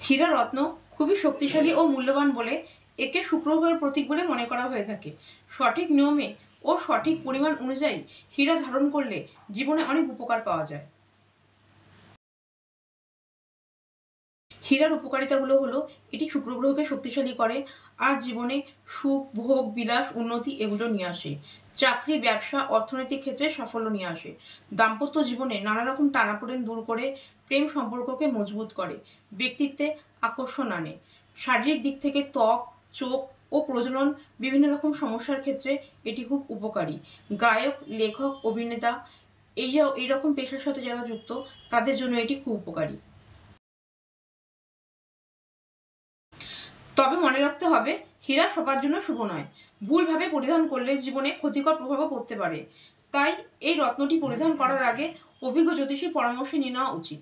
হীরা রত্ন খুবই শক্তিশালী ও মূল্যবান বলে একে শুক্র গ্রহের প্রতীক বলে মনে করা হয়ে থাকে। সঠিক নিয়মে ও সঠিক পরিমাণ অনুযায়ী হীরা ধারণ করলে জীবনে অনেক উপকার পাওয়া যায়। হীরার উপকারিতাগুলো হলো এটি শুক্র গ্রহকে শক্তিশালী করে আর জীবনে সুখ, ভোগ, বিলাস, উন্নতি এগুলো নিয়ে আসে। চাকরি, ব্যবসা, অর্থনৈতিক ক্ষেত্রে সাফল্য নিয়ে আসে। দাম্পত্য জীবনে নানা রকম টানাপোড়েন দূর করে প্রেম সম্পর্ককে মজবুত করে। ব্যক্তিত্বে আকর্ষণ আনে। শারীরিক দিক থেকে ত্বক, চোখ ও প্রজনন বিভিন্ন রকম সমস্যার ক্ষেত্রে এটি খুব উপকারী। গায়ক, লেখক, অভিনেতা এইরকম পেশার সাথে যারা যুক্ত তাদের জন্য এটি খুব উপকারী। তবে মনে রাখতে হবে হীরা সবার জন্য শুভ নয়। ভুলভাবে পরিধান করলে জীবনে ক্ষতিকর প্রভাবও পড়তে পারে। তাই এই রত্নটি পরিধান করার আগে অভিজ্ঞ জ্যোতিষীর পরামর্শ নিয়ে নেওয়া উচিত।